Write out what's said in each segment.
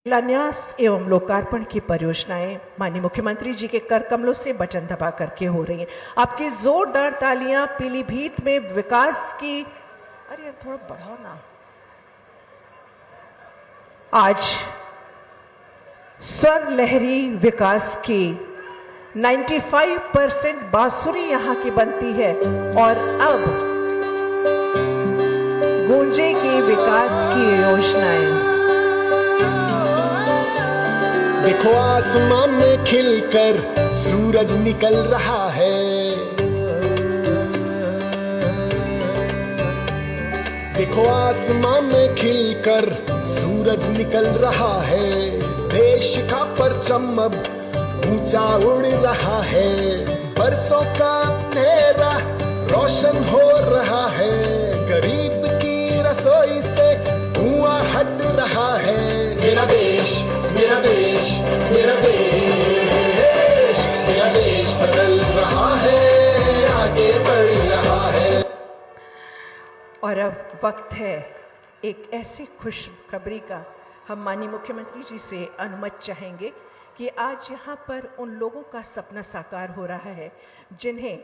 शिलान्यास एवं लोकार्पण की परियोजनाएं माननीय मुख्यमंत्री जी के कर कमलों से बटन दबा करके हो रही हैं। आपकी जोरदार तालियां पीलीभीत में विकास की। अरे यार थोड़ा बढ़ाओ ना। आज स्वर लहरी विकास की 95% बांसुरी यहां की बनती है और अब गूंजेगी विकास की योजनाएं। देखो आसमां में खिलकर सूरज निकल रहा है। देखो आसमां में खिलकर सूरज निकल रहा है। देश का परचम अब ऊंचा उड़ रहा है। बरसों का अंधेरा रोशन हो रहा है। गरीब की रसोई से धुआं हट रहा है। मेरा देश, मेरा देश, मेरा देश, मेरा देश बदल रहा है, आगे बढ़ रहा है। और अब वक्त है एक ऐसी खुशखबरी का। हम माननीय मुख्यमंत्री जी से अनुमति चाहेंगे कि आज यहाँ पर उन लोगों का सपना साकार हो रहा है जिन्हें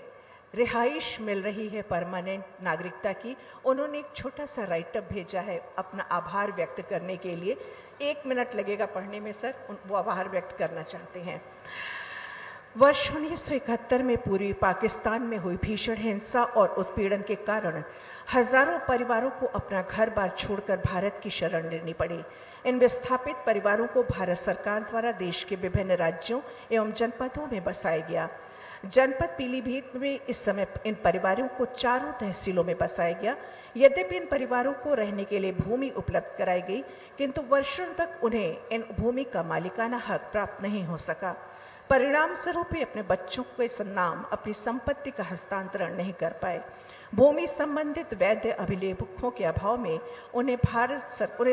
रिहाइश मिल रही है परमानेंट नागरिकता की। उन्होंने एक छोटा सा राइटअप भेजा है अपना आभार व्यक्त करने के लिए। 1 मिनट लगेगा पढ़ने में सर, वो आभार व्यक्त करना चाहते हैं। वर्ष 1971 में पूर्वी पाकिस्तान में हुई भीषण हिंसा और उत्पीड़न के कारण हजारों परिवारों को अपना घर बार छोड़कर भारत की शरण लेनी पड़ी। इन विस्थापित परिवारों को भारत सरकार द्वारा देश के विभिन्न राज्यों एवं जनपदों में बसाया गया। जनपद पीलीभीत में इस समय इन परिवारों को 4 तहसीलों में बसाया गया। यद्यपि इन परिवारों को रहने के लिए भूमि उपलब्ध कराई गई, किंतु वर्षों तक उन्हें इन भूमि का मालिकाना हक प्राप्त नहीं हो सका। परिणाम स्वरूप वे अपने बच्चों के नाम अपनी संपत्ति का हस्तांतरण नहीं कर पाए। भूमि संबंधित वैध अभिलेखों के अभाव में उन्हें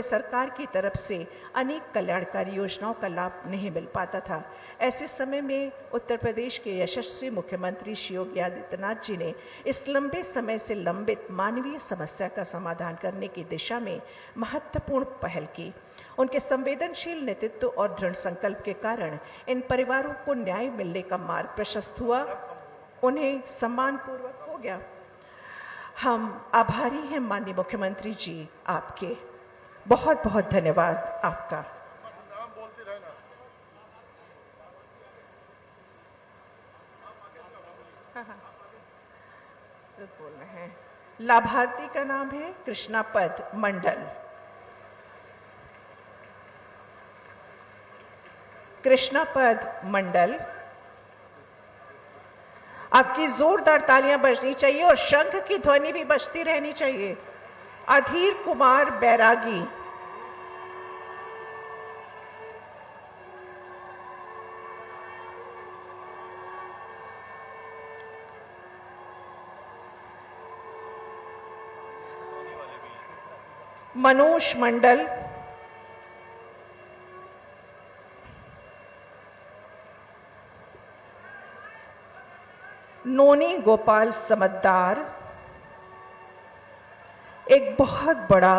सरकार की तरफ से अनेक कल्याणकारी योजनाओं का लाभ नहीं मिल पाता था। ऐसे समय में उत्तर प्रदेश के यशस्वी मुख्यमंत्री श्री योगी आदित्यनाथ जी ने इस लंबे समय से लंबित मानवीय समस्या का समाधान करने की दिशा में महत्वपूर्ण पहल की। उनके संवेदनशील नेतृत्व और दृढ़ संकल्प के कारण इन परिवारों को न्याय मिलने का मार्ग प्रशस्त हुआ, उन्हें सम्मानपूर्वक हो गया। हम आभारी हैं माननीय मुख्यमंत्री जी आपके। बहुत बहुत धन्यवाद आपका। बोल रहे हैं। लाभार्थी का नाम है कृष्णापद मंडल। कृष्णापद मंडल, आपकी जोरदार तालियां बजनी चाहिए और शंख की ध्वनि भी बजती रहनी चाहिए। अधीर कुमार बैरागी, मनोज मंडल, नोनी गोपाल समद्दार। एक बहुत बड़ा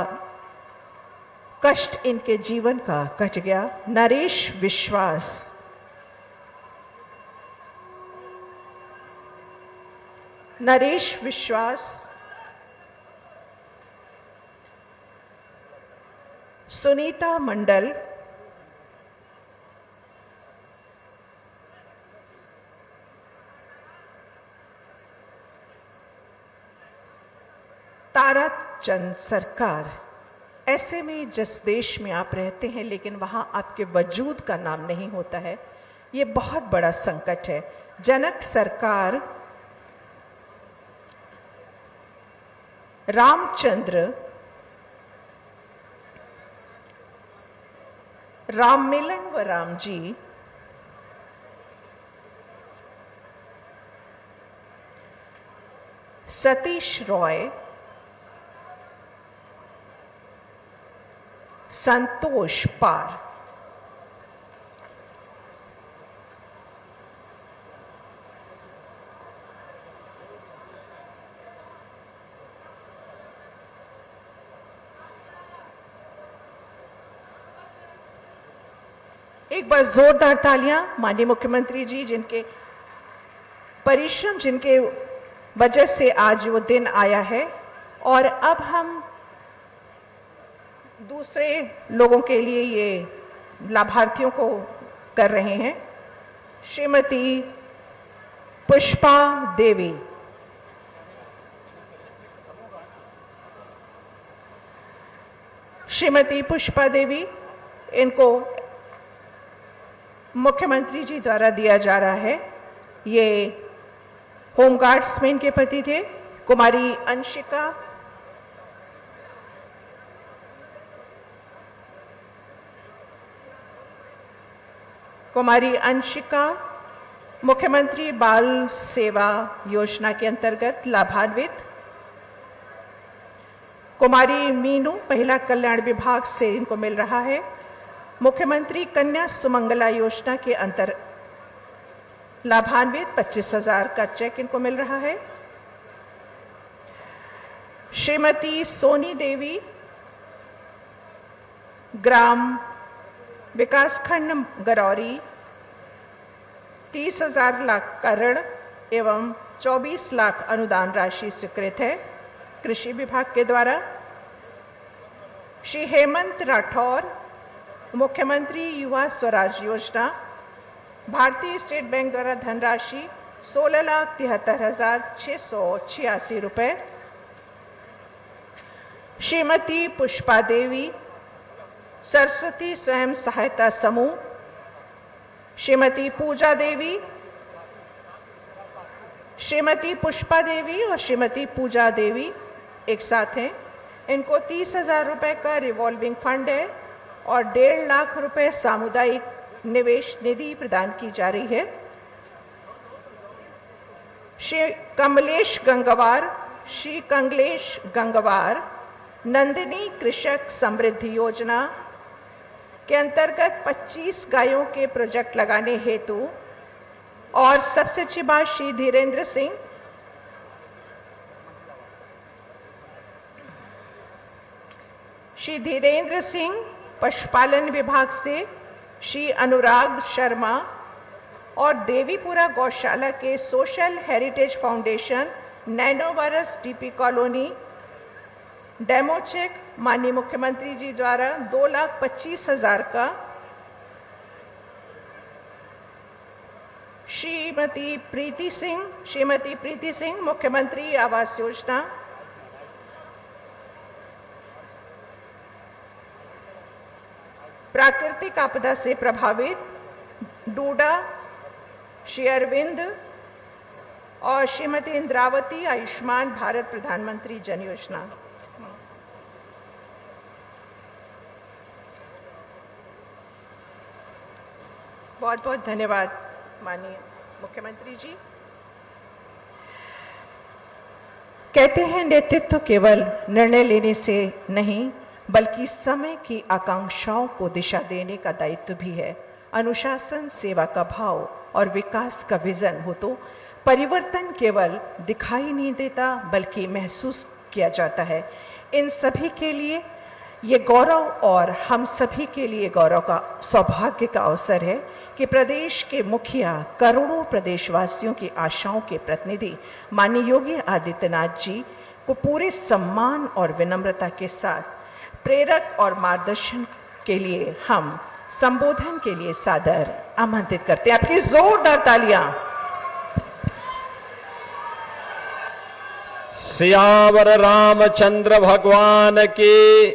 कष्ट इनके जीवन का कट गया। नरेश विश्वास, नरेश विश्वास, सुनीता मंडल, तारा चंद सरकार। ऐसे में जिस देश में आप रहते हैं लेकिन वहां आपके वजूद का नाम नहीं होता है, यह बहुत बड़ा संकट है। जनक सरकार, रामचंद्र, राममिलन व राम जी, सतीश रॉय, संतोष पार। एक बार जोरदार तालियां माननीय मुख्यमंत्री जी, जिनके परिश्रम, जिनके वजह से आज वो दिन आया है। और अब हम दूसरे लोगों के लिए ये लाभार्थियों को कर रहे हैं। श्रीमती पुष्पा देवी, श्रीमती पुष्पा देवी, इनको मुख्यमंत्री जी द्वारा दिया जा रहा है। ये होमगार्ड्समैन के पति थे। कुमारी अंशिका, कुमारी अंशिका मुख्यमंत्री बाल सेवा योजना के अंतर्गत लाभान्वित। कुमारी मीनू महिला कल्याण विभाग से इनको मिल रहा है। मुख्यमंत्री कन्या सुमंगला योजना के अंतर लाभान्वित 25,000 का चेक इनको मिल रहा है। श्रीमती सोनी देवी, ग्राम विकासखंड गरौरी, 30,000 लाख का ऋण एवं 24 लाख अनुदान राशि स्वीकृत है कृषि विभाग के द्वारा। श्री हेमंत राठौर, मुख्यमंत्री युवा स्वराज योजना, भारतीय स्टेट बैंक द्वारा धनराशि 16,73,686 रुपए। श्रीमती पुष्पा देवी, सरस्वती स्वयं सहायता समूह, श्रीमती पूजा देवी, श्रीमती पुष्पा देवी और श्रीमती पूजा देवी एक साथ हैं। इनको 30,000 रुपए का रिवॉल्विंग फंड है और 1.5 लाख रुपए सामुदायिक निवेश निधि प्रदान की जा रही है। श्री कमलेश गंगवार, श्री कंगलेश गंगवार, नंदिनी कृषक समृद्धि योजना के अंतर्गत 25 गायों के प्रोजेक्ट लगाने हेतु। और सबसे अच्छी बात, श्री धीरेन्द्र सिंह, श्री धीरेन्द्र सिंह पशुपालन विभाग से, श्री अनुराग शर्मा और देवीपुरा गौशाला के सोशल हेरिटेज फाउंडेशन, नैनोवायरस टीपी कॉलोनी, डेमो चेक माननीय मुख्यमंत्री जी द्वारा 2,25,000 का। श्रीमती प्रीति सिंह मुख्यमंत्री आवास योजना, प्राकृतिक आपदा से प्रभावित डूडा, श्री अरविंद और श्रीमती इंद्रावती, आयुष्मान भारत प्रधानमंत्री जन योजना। बहुत बहुत धन्यवाद माननीय मुख्यमंत्री जी। कहते हैं नेतृत्व केवल निर्णय लेने से नहीं बल्कि समय की आकांक्षाओं को दिशा देने का दायित्व भी है। अनुशासन, सेवा का भाव और विकास का विजन हो तो परिवर्तन केवल दिखाई नहीं देता बल्कि महसूस किया जाता है। इन सभी के लिए ये गौरव और हम सभी के लिए गौरव का, सौभाग्य का अवसर है कि प्रदेश के मुखिया, करोड़ों प्रदेशवासियों की आशाओं के प्रतिनिधि माननीय योगी आदित्यनाथ जी को पूरे सम्मान और विनम्रता के साथ प्रेरक और मार्गदर्शन के लिए हम संबोधन के लिए सादर आमंत्रित करते हैं। आपकी जोरदार तालियां। सियावर रामचंद्र भगवान की,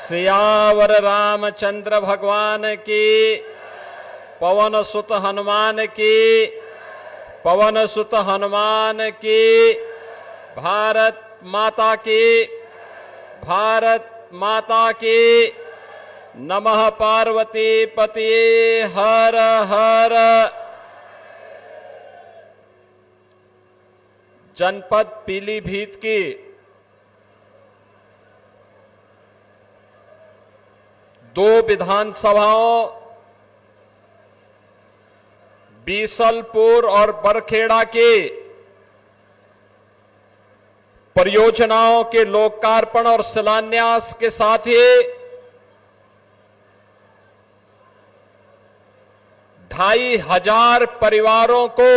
सियावर रामचंद्र भगवान की, पवन सुत हनुमान की, पवन सुत हनुमान की। भारत माता की, भारत माता की। नमः पार्वती पतिये हर हर। जनपद पीलीभीत की दो विधानसभाओं बीसलपुर और बरखेड़ा के परियोजनाओं के लोकार्पण और शिलान्यास के साथ ही 2,500 परिवारों को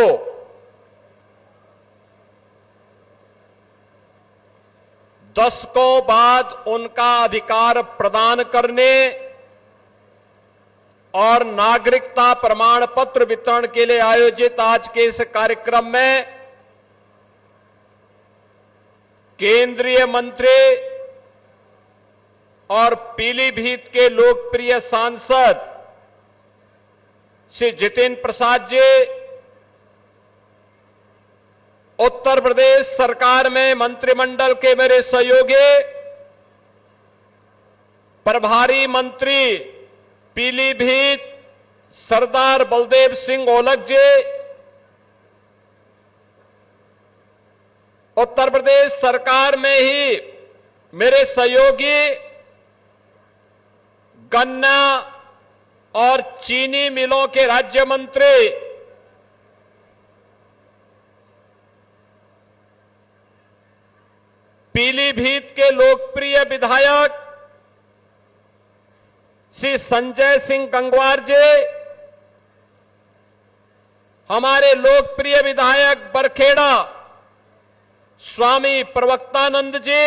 दशकों बाद उनका अधिकार प्रदान करने और नागरिकता प्रमाण पत्र वितरण के लिए आयोजित आज के इस कार्यक्रम में केंद्रीय मंत्री और पीलीभीत के लोकप्रिय सांसद श्री जितिन प्रसाद जी, उत्तर प्रदेश सरकार में मंत्रिमंडल के मेरे सहयोगी प्रभारी मंत्री पीलीभीत सरदार बलदेव सिंह ओलख जी, उत्तर प्रदेश सरकार में ही मेरे सहयोगी गन्ना और चीनी मिलों के राज्य मंत्री पीलीभीत के लोकप्रिय विधायक श्री संजय सिंह गंगवार जी, हमारे लोकप्रिय विधायक बरखेड़ा स्वामी प्रवक्तानंद जी,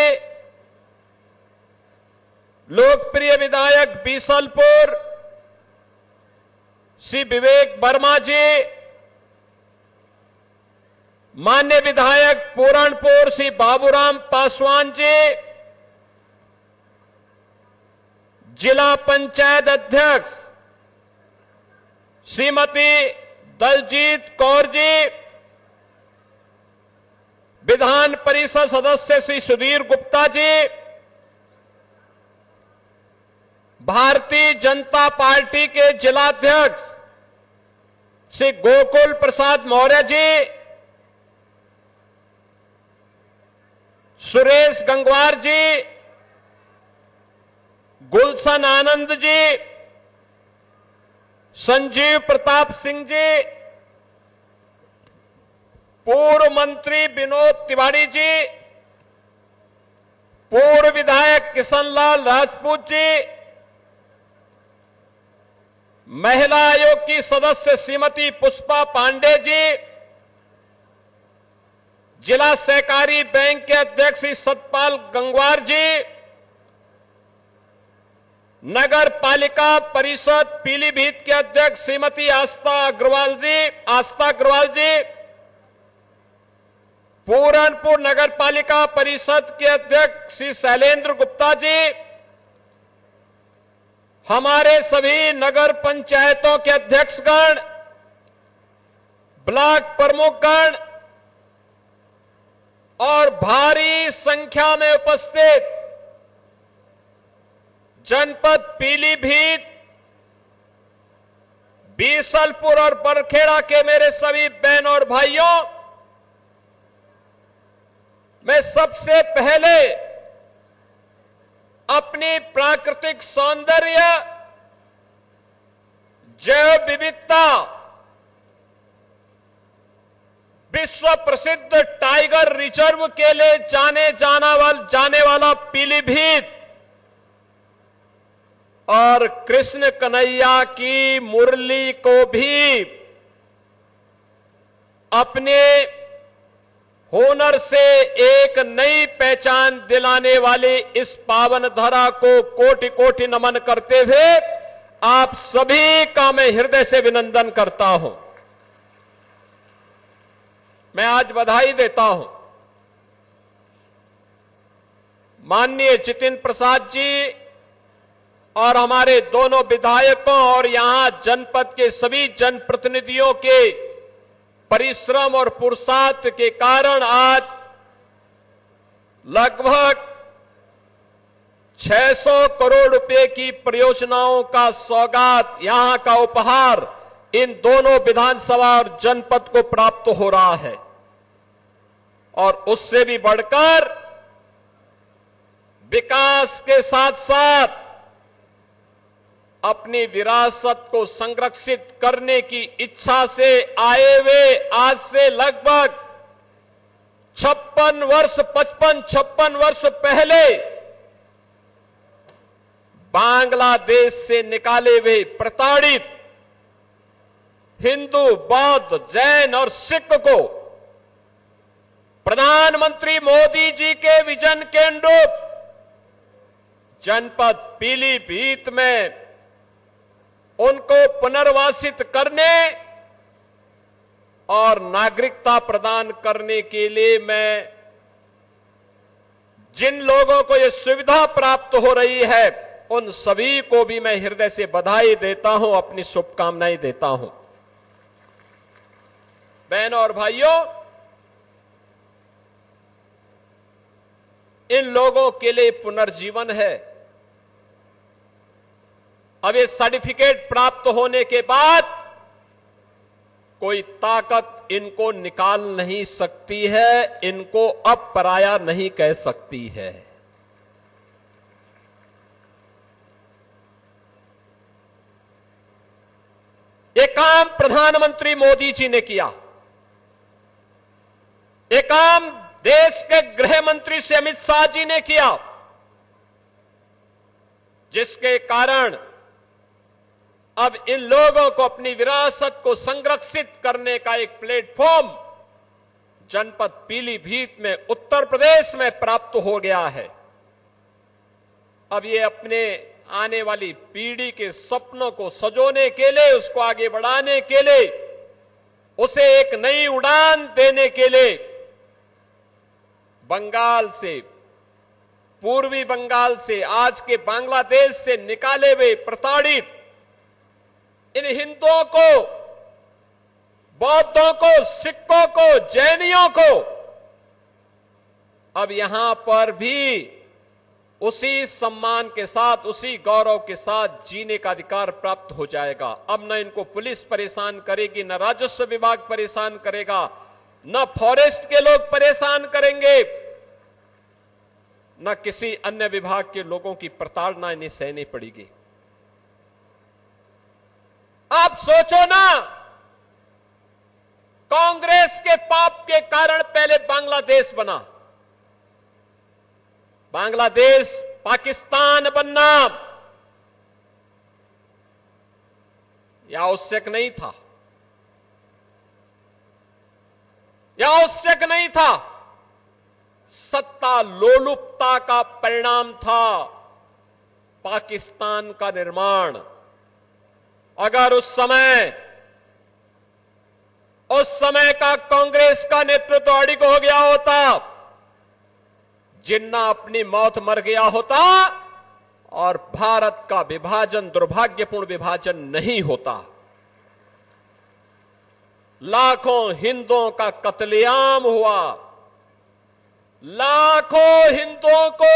लोकप्रिय विधायक बीसलपुर श्री विवेक वर्मा जी, मान्य विधायक पूरणपुर श्री बाबूराम पासवान जी, जिला पंचायत अध्यक्ष श्रीमती दलजीत कौर जी, विधान परिषद सदस्य श्री सुधीर गुप्ता जी, भारतीय जनता पार्टी के जिलाध्यक्ष श्री गोकुल प्रसाद मौर्य जी, सुरेश गंगवार जी, गुलशन आनंद जी, संजीव प्रताप सिंह जी, पूर्व मंत्री विनोद तिवारी जी, पूर्व विधायक किशनलाल राजपूत जी, महिला आयोग की सदस्य श्रीमती पुष्पा पांडे जी, जिला सहकारी बैंक के अध्यक्ष श्री सतपाल गंगवार जी, नगर पालिका परिषद पीलीभीत के अध्यक्ष श्रीमती आस्था अग्रवाल जी, पूरनपुर नगर पालिका परिषद के अध्यक्ष श्री शैलेंद्र गुप्ता जी, हमारे सभी नगर पंचायतों के अध्यक्षगण, ब्लॉक प्रमुखगण और भारी संख्या में उपस्थित जनपद पीलीभीत, बीसलपुर और बरखेड़ा के मेरे सभी बहन और भाइयों, मैं सबसे पहले अपनी प्राकृतिक सौंदर्य, जैव विविधता, विश्व प्रसिद्ध टाइगर रिजर्व के लिए जाने वाला पीलीभीत और कृष्ण कन्हैया की मुरली को भी अपने हुनर से एक नई पहचान दिलाने वाली इस पावन धरा को कोटि कोटि नमन करते हुए आप सभी का मैं हृदय से अभिनंदन करता हूं। मैं आज बधाई देता हूं माननीय जितिन प्रसाद जी और हमारे दोनों विधायकों और यहां जनपद के सभी जनप्रतिनिधियों के परिश्रम और पुरुषार्थ के कारण आज लगभग 600 करोड़ रुपए की परियोजनाओं का सौगात, यहां का उपहार इन दोनों विधानसभा और जनपद को प्राप्त हो रहा है। और उससे भी बढ़कर विकास के साथ साथ अपनी विरासत को संरक्षित करने की इच्छा से आए हुए आज से लगभग 56 वर्ष पहले बांग्लादेश से निकाले हुए प्रताड़ित हिंदू, बौद्ध, जैन और सिख को प्रधानमंत्री मोदी जी के विजन के अनुरूप जनपद पीलीभीत में उनको पुनर्वासित करने और नागरिकता प्रदान करने के लिए मैं जिन लोगों को यह सुविधा प्राप्त हो रही है उन सभी को भी मैं हृदय से बधाई देता हूं, अपनी शुभकामनाएं देता हूं। बहनों और भाइयों, इन लोगों के लिए पुनर्जीवन है। अब ये सर्टिफिकेट प्राप्त होने के बाद कोई ताकत इनको निकाल नहीं सकती है, इनको अब पराया नहीं कह सकती है। ये काम प्रधानमंत्री मोदी जी ने किया। ये काम देश के गृह मंत्री से अमित शाह जी ने किया, जिसके कारण अब इन लोगों को अपनी विरासत को संरक्षित करने का एक प्लेटफॉर्म जनपद पीलीभीत में उत्तर प्रदेश में प्राप्त हो गया है। अब ये अपने आने वाली पीढ़ी के सपनों को सजोने के लिए, उसको आगे बढ़ाने के लिए, उसे एक नई उड़ान देने के लिए बंगाल से, पूर्वी बंगाल से, आज के बांग्लादेश से निकाले हुए प्रताड़ित इन हिंदुओं को, बौद्धों को, सिखों को, जैनियों को अब यहां पर भी उसी सम्मान के साथ, उसी गौरव के साथ जीने का अधिकार प्राप्त हो जाएगा। अब न इनको पुलिस परेशान करेगी, न राजस्व विभाग परेशान करेगा, न फॉरेस्ट के लोग परेशान करेंगे, न किसी अन्य विभाग के लोगों की प्रताड़ना इन्हें सहनी पड़ेगी। आप सोचो ना, कांग्रेस के पाप के कारण पहले बांग्लादेश बना, बांग्लादेश पाकिस्तान बनना यह आवश्यक नहीं था, यह आवश्यक नहीं था। सत्ता लोलुपता का परिणाम था पाकिस्तान का निर्माण। अगर उस समय का कांग्रेस का नेतृत्व अड़िग हो गया होता, जिन्ना अपनी मौत मर गया होता और भारत का विभाजन, दुर्भाग्यपूर्ण विभाजन नहीं होता। लाखों हिंदुओं का कत्लेआम हुआ, लाखों हिंदुओं को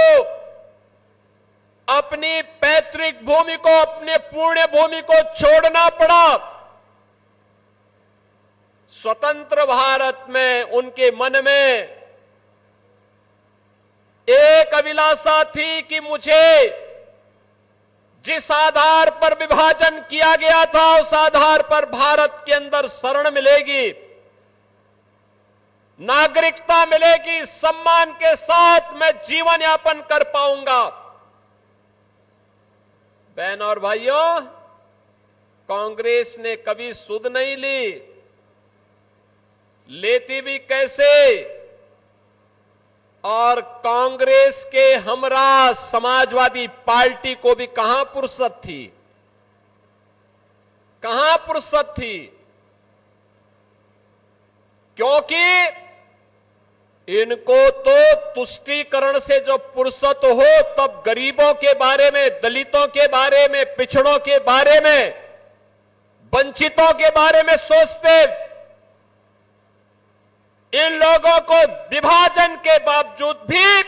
अपनी पैतृक भूमि को, अपने पुण्य भूमि को छोड़ना पड़ा। स्वतंत्र भारत में उनके मन में एक अभिलाषा थी कि मुझे जिस आधार पर विभाजन किया गया था उस आधार पर भारत के अंदर शरण मिलेगी, नागरिकता मिलेगी, सम्मान के साथ मैं जीवन यापन कर पाऊंगा। बहनों और भाइयों, कांग्रेस ने कभी सुध नहीं ली, लेती भी कैसे? और कांग्रेस के हमरा समाजवादी पार्टी को भी कहां फुर्सत थी, कहां फुर्सत थी? क्योंकि इनको तो तुष्टीकरण से जब फुर्सत हो तब गरीबों के बारे में, दलितों के बारे में, पिछड़ों के बारे में, वंचितों के बारे में सोचते। इन लोगों को विभाजन के बावजूद भी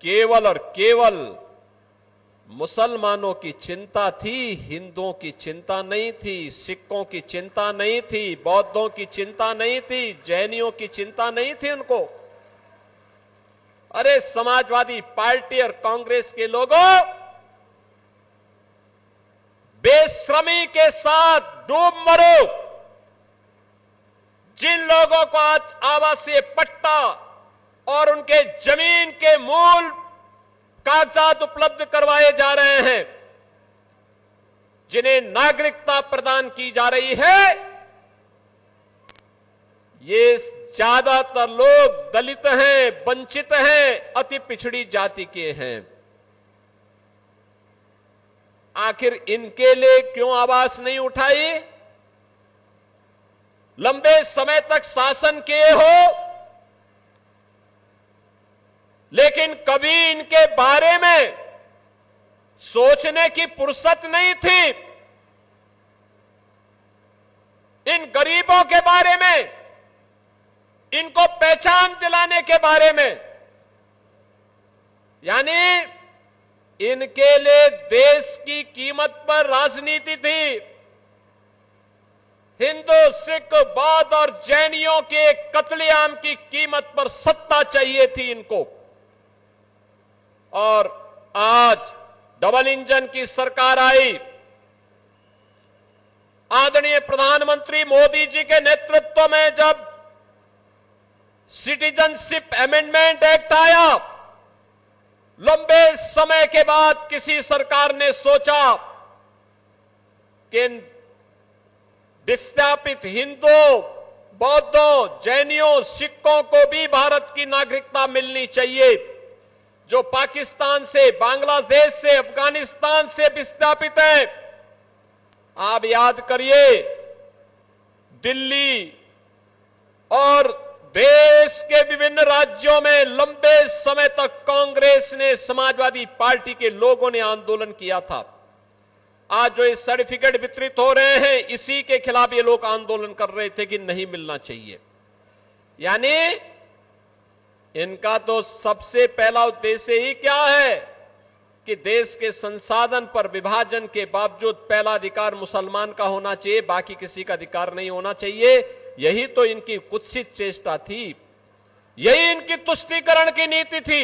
केवल और केवल मुसलमानों की चिंता थी, हिंदुओं की चिंता नहीं थी, सिखों की चिंता नहीं थी, बौद्धों की चिंता नहीं थी, जैनियों की चिंता नहीं थी उनको। अरे समाजवादी पार्टी और कांग्रेस के लोगों, बेशर्मी के साथ डूब मरो। जिन लोगों को आज आवासीय पट्टा और उनके जमीन के मूल कागजात उपलब्ध करवाए जा रहे हैं, जिन्हें नागरिकता प्रदान की जा रही है, ये ज्यादातर लोग दलित हैं, वंचित हैं, अति पिछड़ी जाति के हैं। आखिर इनके लिए क्यों आवाज नहीं उठाई? लंबे समय तक शासन किए हो, लेकिन कभी इनके बारे में सोचने की फुर्सत नहीं थी। इन गरीबों के बारे में, इनको पहचान दिलाने के बारे में, यानी इनके लिए देश की कीमत पर राजनीति थी। हिंदू, सिख, बौद्ध और जैनियों के कत्लेआम की कीमत पर सत्ता चाहिए थी इनको। और आज डबल इंजन की सरकार आई। आदरणीय प्रधानमंत्री मोदी जी के नेतृत्व में जब सिटीजनशिप अमेंडमेंट एक्ट आया, लंबे समय के बाद किसी सरकार ने सोचा कि इन विस्थापित हिंदुओं, बौद्धों, जैनियों, सिखों को भी भारत की नागरिकता मिलनी चाहिए। जो पाकिस्तान से, बांग्लादेश से, अफगानिस्तान से विस्थापित हैं। आप याद करिए, दिल्ली और देश के विभिन्न राज्यों में लंबे समय तक कांग्रेस ने, समाजवादी पार्टी के लोगों ने आंदोलन किया था। आज जो ये सर्टिफिकेट वितरित हो रहे हैं, इसी के खिलाफ ये लोग आंदोलन कर रहे थे कि नहीं मिलना चाहिए। यानी इनका तो सबसे पहला उद्देश्य ही क्या है कि देश के संसाधन पर विभाजन के बावजूद पहला अधिकार मुसलमान का होना चाहिए, बाकी किसी का अधिकार नहीं होना चाहिए। यही तो इनकी कुत्सित चेष्टा थी, यही इनकी तुष्टीकरण की नीति थी,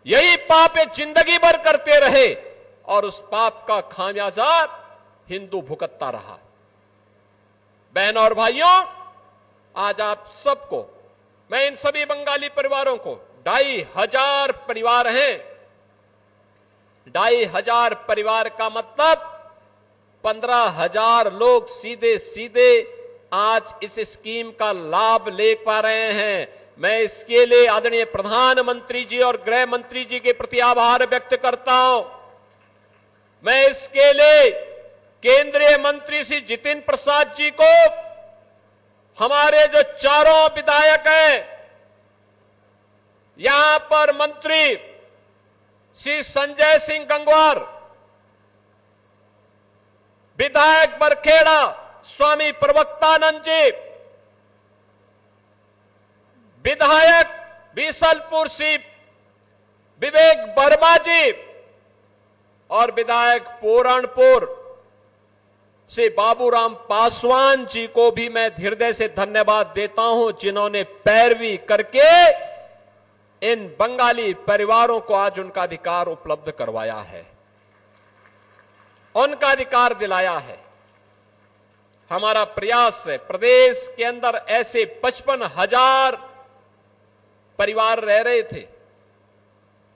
यही पाप ये जिंदगी भर करते रहे और उस पाप का खामियाजा हिंदू भुगतता रहा। बहनों और भाइयों, आज आप सबको, मैं इन सभी बंगाली परिवारों को, 2,500 परिवार हैं, 2,500 परिवार का मतलब 15,000 लोग सीधे सीधे आज इस स्कीम का लाभ ले पा रहे हैं। मैं इसके लिए आदरणीय प्रधानमंत्री जी और गृह मंत्री जी के प्रति आभार व्यक्त करता हूं। मैं इसके लिए केंद्रीय मंत्री श्री जितिन प्रसाद जी को, हमारे जो चारों विधायक हैं, यहां पर मंत्री श्री संजय सिंह गंगवार, विधायक बरखेड़ा स्वामी प्रवक्तानंद जी, विधायक बीसलपुर श्री विवेक वर्मा जी और विधायक पूरणपुर श्री बाबूराम पासवान जी को भी मैं हृदय से धन्यवाद देता हूं, जिन्होंने पैरवी करके इन बंगाली परिवारों को आज उनका अधिकार उपलब्ध करवाया है, उनका अधिकार दिलाया है। हमारा प्रयास है, प्रदेश के अंदर ऐसे 55,000 परिवार रह रहे थे।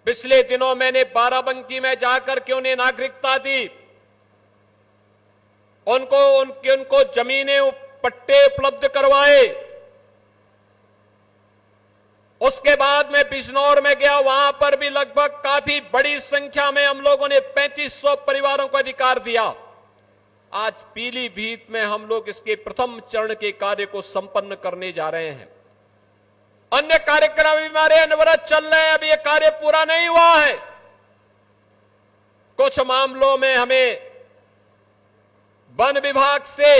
पिछले दिनों मैंने बाराबंकी में जाकर के उन्हें नागरिकता दी, उनको जमीनें, पट्टे उपलब्ध करवाए। उसके बाद मैं बिजनौर में गया, वहां पर भी लगभग काफी बड़ी संख्या में हम लोगों ने 3500 परिवारों को अधिकार दिया। आज पीलीभीत में हम लोग इसके प्रथम चरण के कार्य को संपन्न करने जा रहे हैं। अन्य कार्यक्रम भी हमारे अनवरत चल रहे हैं, अभी यह कार्य पूरा नहीं हुआ है। कुछ मामलों में हमें वन विभाग से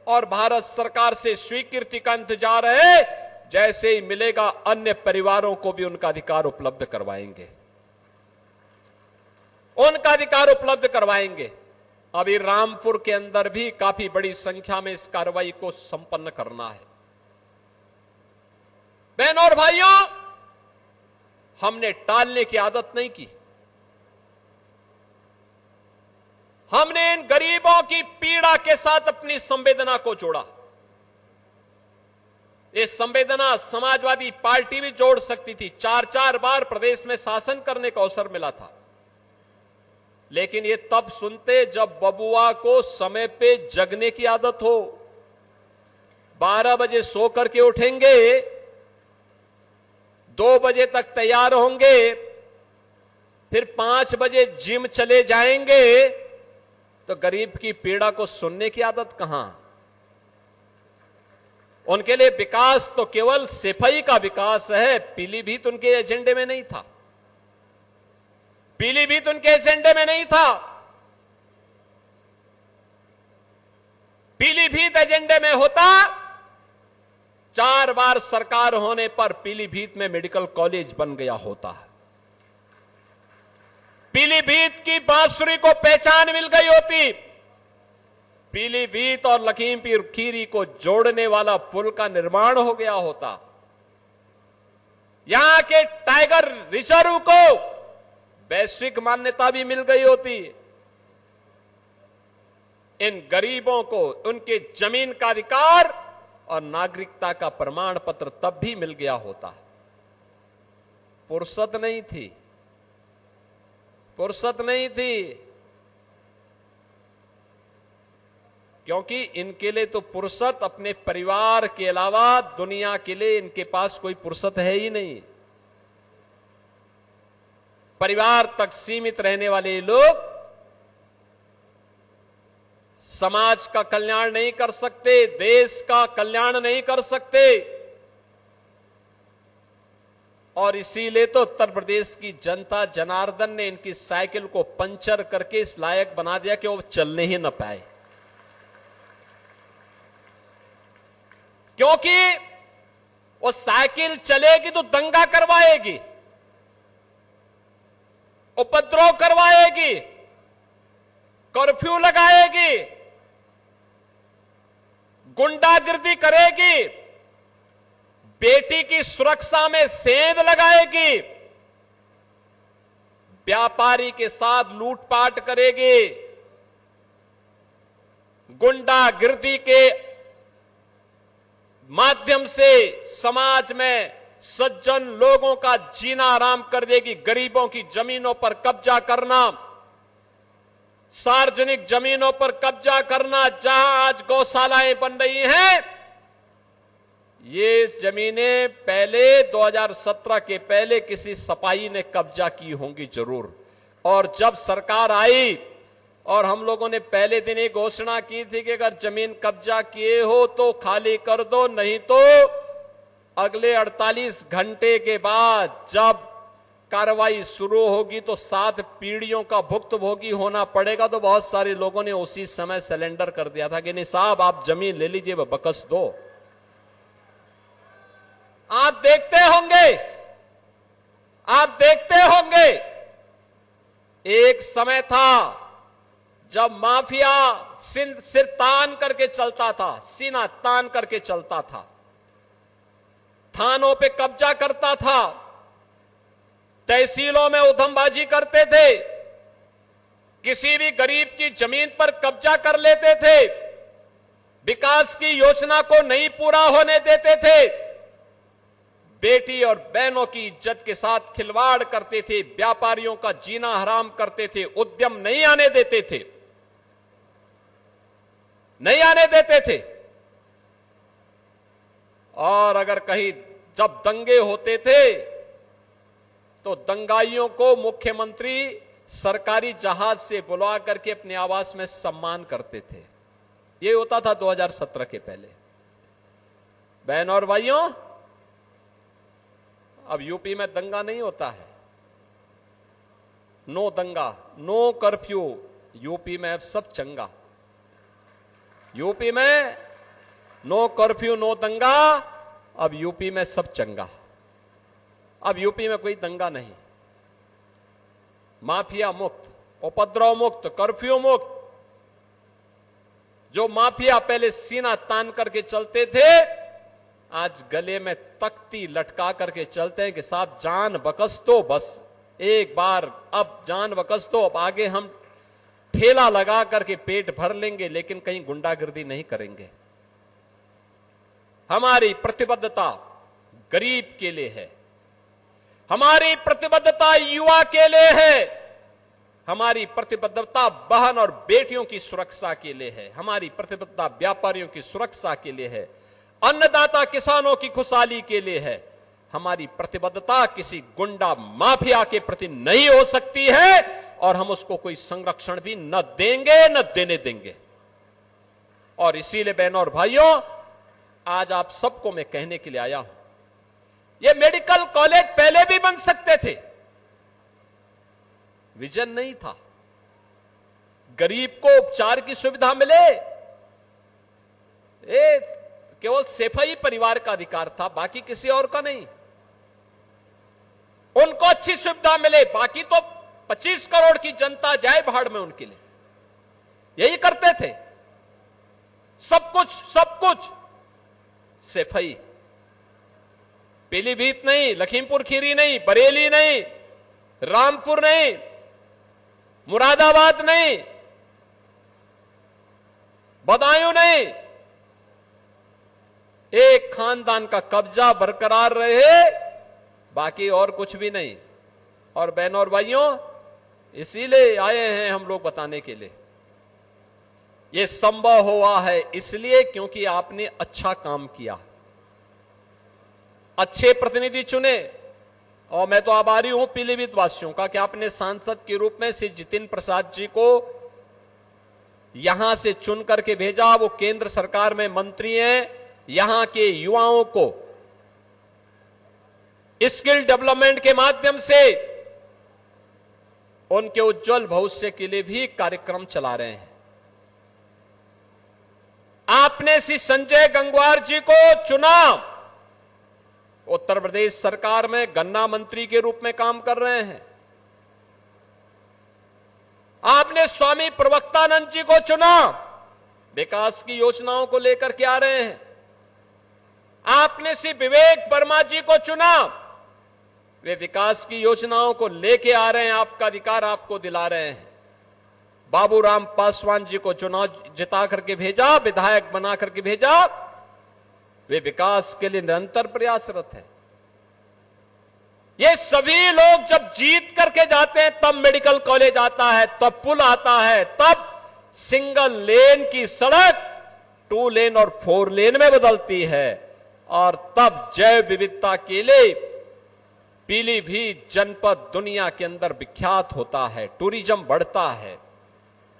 और भारत सरकार से स्वीकृति का इंतजार है। जैसे ही मिलेगा, अन्य परिवारों को भी उनका अधिकार उपलब्ध करवाएंगे, उनका अधिकार उपलब्ध करवाएंगे। अभी रामपुर के अंदर भी काफी बड़ी संख्या में इस कार्रवाई को संपन्न करना है। बहनों और भाइयों, हमने टालने की आदत नहीं की। हमने इन गरीबों की पीड़ा के साथ अपनी संवेदना को जोड़ा। ये संवेदना समाजवादी पार्टी भी जोड़ सकती थी। 4-4 बार प्रदेश में शासन करने का अवसर मिला था, लेकिन ये तब सुनते जब बबुआ को समय पे जगने की आदत हो। 12 बजे सो करके उठेंगे, 2 बजे तक तैयार होंगे, फिर 5 बजे जिम चले जाएंगे, तो गरीब की पीड़ा को सुनने की आदत कहां? उनके लिए विकास तो केवल सिपाही का विकास है। पीलीभीत उनके एजेंडे में नहीं था। पीलीभीत उनके एजेंडे में नहीं था। पीलीभीत एजेंडे में होता, 4 बार सरकार होने पर पीलीभीत में मेडिकल कॉलेज बन गया होता। पीलीभीत की बांसुरी को पहचान मिल गई होती। पीलीभीत और लखीमपुर खीरी को जोड़ने वाला पुल का निर्माण हो गया होता। यहां के टाइगर रिजर्व को वैश्विक मान्यता भी मिल गई होती। इन गरीबों को उनके जमीन का अधिकार और नागरिकता का प्रमाण पत्र तब भी मिल गया होता। फुर्सत नहीं थी, फुर्सत नहीं थी, क्योंकि इनके लिए तो फुर्सत अपने परिवार के अलावा दुनिया के लिए इनके पास कोई फुर्सत है ही नहीं। परिवार तक सीमित रहने वाले लोग समाज का कल्याण नहीं कर सकते, देश का कल्याण नहीं कर सकते। और इसीलिए तो उत्तर प्रदेश की जनता जनार्दन ने इनकी साइकिल को पंचर करके इस लायक बना दिया कि वो चलने ही न पाए। क्योंकि वो साइकिल चलेगी तो दंगा करवाएगी, उपद्रव करवाएगी, कर्फ्यू लगाएगी, गुंडागिर्दी करेगी, बेटी की सुरक्षा में सेंध लगाएगी, व्यापारी के साथ लूटपाट करेगी, गुंडागिर्दी के माध्यम से समाज में सज्जन लोगों का जीना आराम कर देगी। गरीबों की जमीनों पर कब्जा करना, सार्वजनिक जमीनों पर कब्जा करना, जहां आज गौशालाएं बन रही हैं, ये जमीनें पहले 2017 के पहले किसी सपाही ने कब्जा की होंगी जरूर। और जब सरकार आई और हम लोगों ने पहले दिन एक घोषणा की थी कि अगर जमीन कब्जा किए हो तो खाली कर दो, नहीं तो अगले 48 घंटे के बाद जब कार्रवाई शुरू होगी तो 7 पीढ़ियों का भुक्तभोगी होना पड़ेगा। तो बहुत सारे लोगों ने उसी समय सरेंडर कर दिया था कि नहीं साहब आप जमीन ले लीजिए, बकस दो। आप देखते होंगे, आप देखते होंगे, एक समय था जब माफिया सिर तान करके चलता था, सीना तान करके चलता था, थानों पे कब्जा करता था, तहसीलों में उधमबाजी करते थे, किसी भी गरीब की जमीन पर कब्जा कर लेते थे, विकास की योजना को नहीं पूरा होने देते थे, बेटी और बहनों की इज्जत के साथ खिलवाड़ करते थे, व्यापारियों का जीना हराम करते थे, उद्यम नहीं आने देते थे, नहीं आने देते थे। और अगर कहीं जब दंगे होते थे तो दंगाइयों को मुख्यमंत्री सरकारी जहाज से बुला करके अपने आवास में सम्मान करते थे। यह होता था 2017 के पहले। बहन और भाइयों, अब यूपी में दंगा नहीं होता है, नो दंगा, नो कर्फ्यू। यूपी में अब सब चंगा। यूपी में नो कर्फ्यू नो दंगा, अब यूपी में सब चंगा। अब यूपी में कोई दंगा नहीं, माफिया मुक्त, उपद्रव मुक्त, कर्फ्यू मुक्त। जो माफिया पहले सीना तान करके चलते थे, आज गले में तख्ती लटका करके चलते हैं कि साहब जान बकस दो, बस एक बार अब जान बकस दो, अब आगे हम ठेला लगा करके पेट भर लेंगे, लेकिन कहीं गुंडागिर्दी नहीं करेंगे। हमारी प्रतिबद्धता गरीब के लिए है, हमारी प्रतिबद्धता युवा के लिए है, हमारी प्रतिबद्धता बहन और बेटियों की सुरक्षा के लिए है, हमारी प्रतिबद्धता व्यापारियों की सुरक्षा के लिए है, अन्नदाता किसानों की खुशहाली के लिए है। हमारी प्रतिबद्धता किसी गुंडा माफिया के प्रति नहीं हो सकती है और हम उसको कोई संरक्षण भी न देंगे न देने देंगे। और इसीलिए बहनों और भाइयों, आज आप सबको मैं कहने के लिए आया हूं, ये मेडिकल कॉलेज पहले भी बन सकते थे, विजन नहीं था। गरीब को उपचार की सुविधा मिले, ये केवल सेफई परिवार का अधिकार था, बाकी किसी और का नहीं। उनको अच्छी सुविधा मिले, बाकी तो 25 करोड़ की जनता जाए भाड़ में उनके लिए, यही करते थे। सब कुछ सेफई। पीलीभीत नहीं, लखीमपुर खीरी नहीं, बरेली नहीं, रामपुर नहीं, मुरादाबाद नहीं, बदायूं नहीं, एक खानदान का कब्जा बरकरार रहे, बाकी और कुछ भी नहीं। और बहनों और भाइयों, इसीलिए आए हैं हम लोग बताने के लिए, यह संभव हुआ है इसलिए क्योंकि आपने अच्छा काम किया, अच्छे प्रतिनिधि चुने। और मैं तो आभारी हूं पीलीभीत वासियों का कि आपने सांसद के रूप में श्री जितिन प्रसाद जी को यहां से चुन करके भेजा। वो केंद्र सरकार में मंत्री हैं, यहां के युवाओं को स्किल डेवलपमेंट के माध्यम से उनके उज्जवल भविष्य के लिए भी कार्यक्रम चला रहे हैं। आपने श्री संजय गंगवार जी को चुना, उत्तर प्रदेश सरकार में गन्ना मंत्री के रूप में काम कर रहे हैं। आपने स्वामी प्रवक्तानंद जी को चुना, विकास की योजनाओं को लेकर के आ रहे हैं। आपने श्री विवेक वर्मा जी को चुना, वे विकास की योजनाओं को लेके आ रहे हैं, आपका अधिकार आपको दिला रहे हैं। बाबूराम पासवान जी को चुनाव जिता करके भेजा, विधायक बना करके भेजा, वे विकास के लिए निरंतर प्रयासरत हैं। ये सभी लोग जब जीत करके जाते हैं तब मेडिकल कॉलेज आता है, तब पुल आता है, तब सिंगल लेन की सड़क 2 लेन और 4 लेन में बदलती है, और तब जैव विविधता के लिए पीलीभीत जनपद दुनिया के अंदर विख्यात होता है, टूरिज्म बढ़ता है।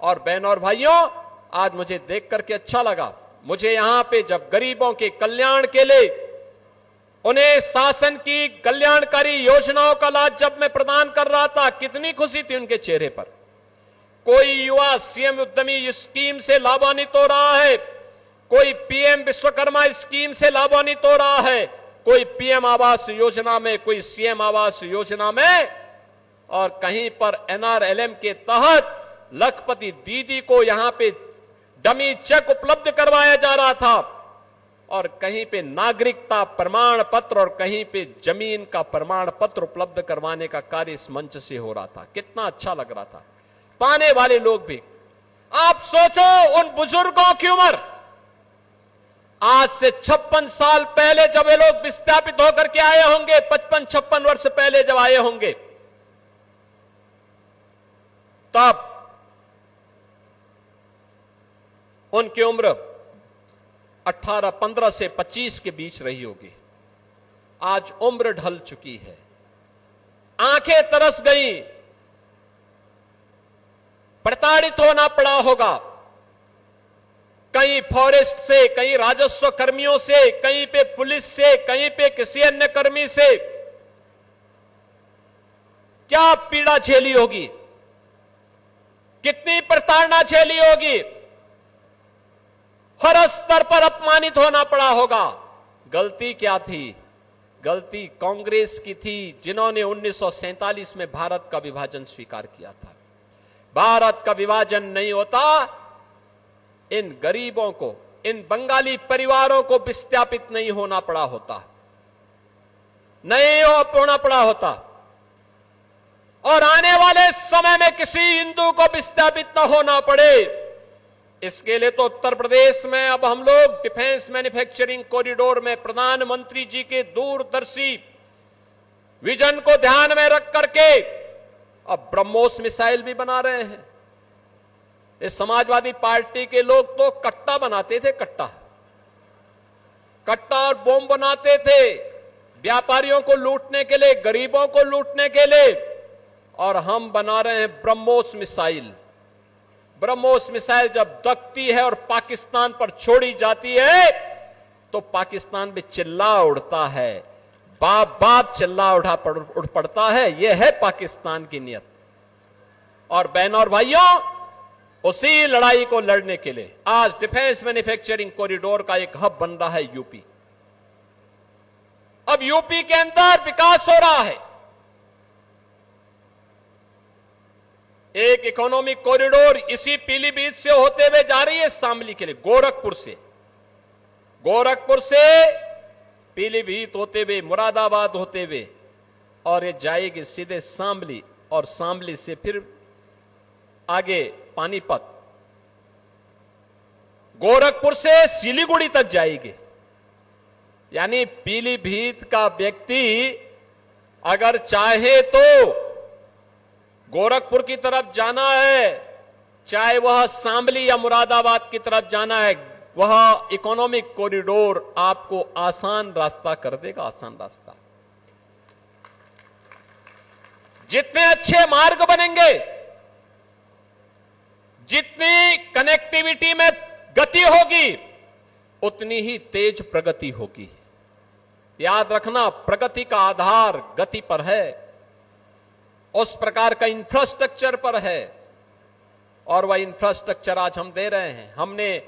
और बहनों और भाइयों, आज मुझे देख करके अच्छा लगा। मुझे यहां पे जब गरीबों के कल्याण के लिए उन्हें शासन की कल्याणकारी योजनाओं का लाभ जब मैं प्रदान कर रहा था, कितनी खुशी थी उनके चेहरे पर। कोई युवा सीएम उद्यमी स्कीम से लाभान्वित हो रहा है, कोई पीएम विश्वकर्मा स्कीम से लाभान्वित हो रहा है, कोई पीएम आवास योजना में, कोई सीएम आवास योजना में, और कहीं पर एनआरएलएम के तहत लखपति दीदी को यहां पे डमी चेक उपलब्ध करवाया जा रहा था, और कहीं पे नागरिकता प्रमाण पत्र और कहीं पे जमीन का प्रमाण पत्र उपलब्ध करवाने का कार्य इस मंच से हो रहा था। कितना अच्छा लग रहा था। पाने वाले लोग भी, आप सोचो उन बुजुर्गों की उम्र आज से 56 साल पहले जब ये लोग विस्थापित होकर के आए होंगे, 55-56 वर्ष पहले जब आए होंगे, तब उनकी उम्र 15 से 25 के बीच रही होगी। आज उम्र ढल चुकी है, आंखें तरस गई, प्रताड़ित होना पड़ा होगा, कहीं फॉरेस्ट से, कहीं राजस्व कर्मियों से, कहीं पे पुलिस से, कहीं पे किसी अन्य कर्मी से। क्या पीड़ा झेली होगी, कितनी प्रताड़ना झेली होगी, हर स्तर पर अपमानित होना पड़ा होगा। गलती क्या थी? गलती कांग्रेस की थी, जिन्होंने 1947 में भारत का विभाजन स्वीकार किया था। भारत का विभाजन नहीं होता, इन गरीबों को, इन बंगाली परिवारों को विस्थापित नहीं होना पड़ा होता, नहीं होना पड़ा होता, और आने वाले समय में किसी हिंदू को विस्थापित न होना पड़े। इसके लिए तो उत्तर प्रदेश में अब हम लोग डिफेंस मैन्युफैक्चरिंग कॉरिडोर में प्रधानमंत्री जी के दूरदर्शी विजन को ध्यान में रख करके अब ब्रह्मोस मिसाइल भी बना रहे हैं। इस समाजवादी पार्टी के लोग तो कट्टा बनाते थे, कट्टा और बम बनाते थे व्यापारियों को लूटने के लिए, गरीबों को लूटने के लिए, और हम बना रहे हैं ब्रह्मोस मिसाइल। ब्रह्मोस मिसाइल जब दगती है और पाकिस्तान पर छोड़ी जाती है तो पाकिस्तान भी चिल्ला उड़ता है, बाप बाप चिल्ला उड़ पड़ता है। यह है पाकिस्तान की नियत। और बहनों और भाइयों, उसी लड़ाई को लड़ने के लिए आज डिफेंस मैन्युफैक्चरिंग कॉरिडोर का एक हब बन रहा है यूपी। अब यूपी के अंदर विकास हो रहा है। एक इकोनॉमिक कॉरिडोर इसी पीलीभीत से होते हुए जा रही है शामली के लिए, गोरखपुर से पीलीभीत होते हुए, मुरादाबाद होते हुए, और ये जाएगी सीधे शामली, और शामली से फिर आगे पानीपत, गोरखपुर से सिलीगुड़ी तक जाएगी। यानी पीलीभीत का व्यक्ति अगर चाहे तो गोरखपुर की तरफ जाना है, चाहे वह शामली या मुरादाबाद की तरफ जाना है, वह इकोनॉमिक कॉरिडोर आपको आसान रास्ता कर देगा, आसान रास्ता। जितने अच्छे मार्ग बनेंगे, जितनी कनेक्टिविटी में गति होगी, उतनी ही तेज प्रगति होगी। याद रखना, प्रगति का आधार गति पर है, उस प्रकार का इंफ्रास्ट्रक्चर पर है, और वह इंफ्रास्ट्रक्चर आज हम दे रहे हैं। हमने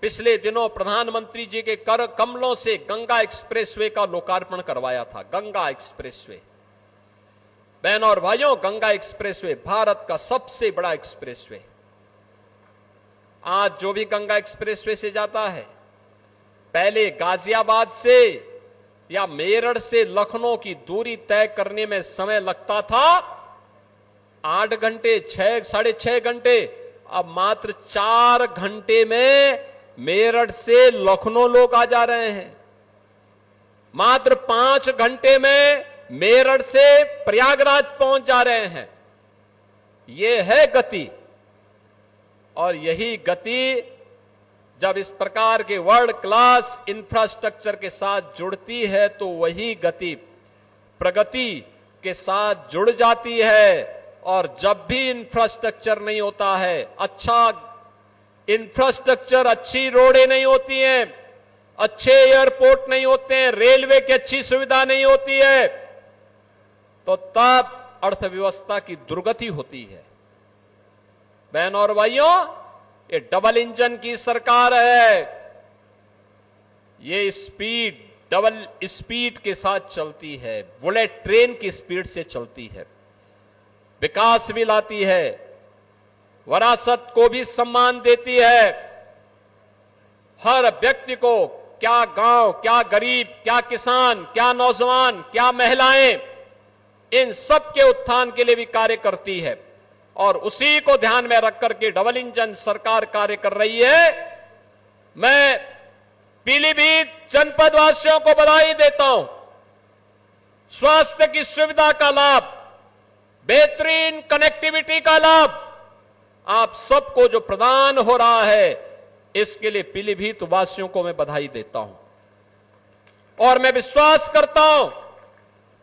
पिछले दिनों प्रधानमंत्री जी के कर कमलों से गंगा एक्सप्रेसवे का लोकार्पण करवाया था। गंगा एक्सप्रेसवे, बहनों और भाइयों, गंगा एक्सप्रेसवे भारत का सबसे बड़ा एक्सप्रेसवे। आज जो भी गंगा एक्सप्रेसवे से जाता है, पहले गाजियाबाद से या मेरठ से लखनऊ की दूरी तय करने में समय लगता था 8 घंटे, 6-6.5 घंटे। अब मात्र 4 घंटे में मेरठ से लखनऊ लोग आ जा रहे हैं। मात्र 5 घंटे में मेरठ से प्रयागराज पहुंच जा रहे हैं। यह है गति। और यही गति जब इस प्रकार के वर्ल्ड क्लास इंफ्रास्ट्रक्चर के साथ जुड़ती है तो वही गति प्रगति के साथ जुड़ जाती है। और जब भी इंफ्रास्ट्रक्चर नहीं होता है, अच्छा इंफ्रास्ट्रक्चर, अच्छी रोडें नहीं होती हैं, अच्छे एयरपोर्ट नहीं होते हैं, रेलवे की अच्छी सुविधा नहीं होती है, तो तब अर्थव्यवस्था की दुर्गति होती है। बहनों और भाइयों, ये डबल इंजन की सरकार है। ये डबल स्पीड के साथ चलती है, बुलेट ट्रेन की स्पीड से चलती है, विकास भी लाती है, विरासत को भी सम्मान देती है। हर व्यक्ति को, क्या गांव, क्या गरीब, क्या किसान, क्या नौजवान, क्या महिलाएं, इन सब के उत्थान के लिए भी कार्य करती है। और उसी को ध्यान में रख करके डबल इंजन सरकार कार्य कर रही है। मैं पीलीभीत जनपद वासियों को बधाई देता हूं। स्वास्थ्य की सुविधा का लाभ, बेहतरीन कनेक्टिविटी का लाभ आप सबको जो प्रदान हो रहा है, इसके लिए पीलीभीत वासियों को मैं बधाई देता हूं। और मैं विश्वास करता हूं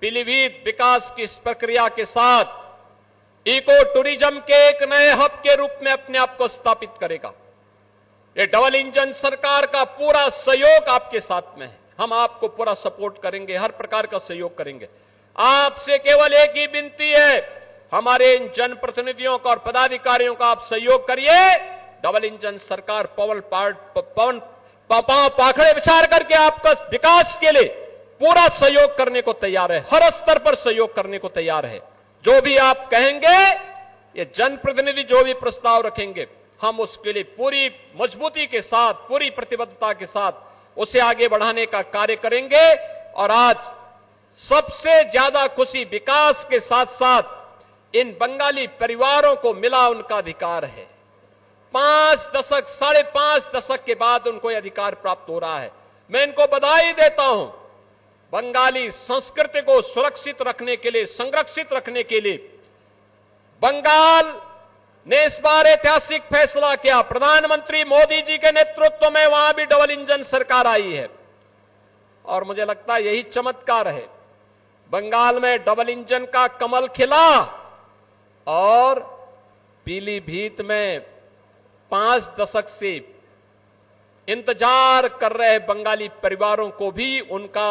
पीलीभीत विकास की इस प्रक्रिया के साथ इको टूरिज्म के एक नए हब के रूप में अपने आप को स्थापित करेगा। ये डबल इंजन सरकार का पूरा सहयोग आपके साथ में है। हम आपको पूरा सपोर्ट करेंगे, हर प्रकार का सहयोग करेंगे। आपसे केवल एक ही विनती है, हमारे इन जनप्रतिनिधियों का और पदाधिकारियों का आप सहयोग करिए। डबल इंजन सरकार पाखड़े विचार करके आपका विकास के लिए पूरा सहयोग करने को तैयार है, हर स्तर पर सहयोग करने को तैयार है। जो भी आप कहेंगे, ये जनप्रतिनिधि जो भी प्रस्ताव रखेंगे, हम उसके लिए पूरी मजबूती के साथ, पूरी प्रतिबद्धता के साथ उसे आगे बढ़ाने का कार्य करेंगे। और आज सबसे ज्यादा खुशी विकास के साथ साथ इन बंगाली परिवारों को मिला उनका अधिकार है। 5 दशक, 5.5 दशक के बाद उनको यह अधिकार प्राप्त हो रहा है। मैं इनको बधाई देता हूं। बंगाली संस्कृति को सुरक्षित रखने के लिए, संरक्षित रखने के लिए बंगाल ने इस बार ऐतिहासिक फैसला किया। प्रधानमंत्री मोदी जी के नेतृत्व में वहां भी डबल इंजन सरकार आई है और मुझे लगता है यही चमत्कार है। बंगाल में डबल इंजन का कमल खिला और पीलीभीत में 5 दशक से इंतजार कर रहे बंगाली परिवारों को भी उनका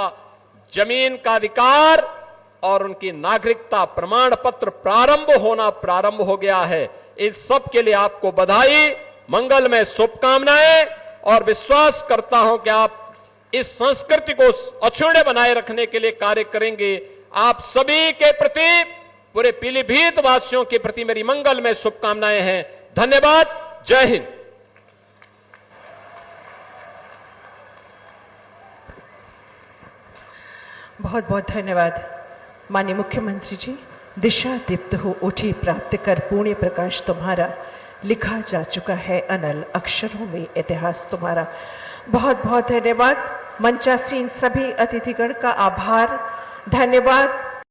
जमीन का अधिकार और उनकी नागरिकता प्रमाण पत्र प्रारंभ हो गया है। इस सब के लिए आपको बधाई, मंगलमय शुभकामनाएं और विश्वास करता हूं कि आप इस संस्कृति को अक्षुण्य बनाए रखने के लिए कार्य करेंगे। आप सभी के प्रति, पूरे पीलीभीत वासियों के प्रति मेरी मंगलमय शुभकामनाएं हैं। धन्यवाद। जय हिंद। बहुत बहुत धन्यवाद माननीय मुख्यमंत्री जी। दिशा दीप्त हो उठी प्राप्त कर पुण्य प्रकाश तुम्हारा, लिखा जा चुका है अनल अक्षरों में इतिहास तुम्हारा। बहुत बहुत धन्यवाद। मंचासीन सभी अतिथिगण का आभार, धन्यवाद।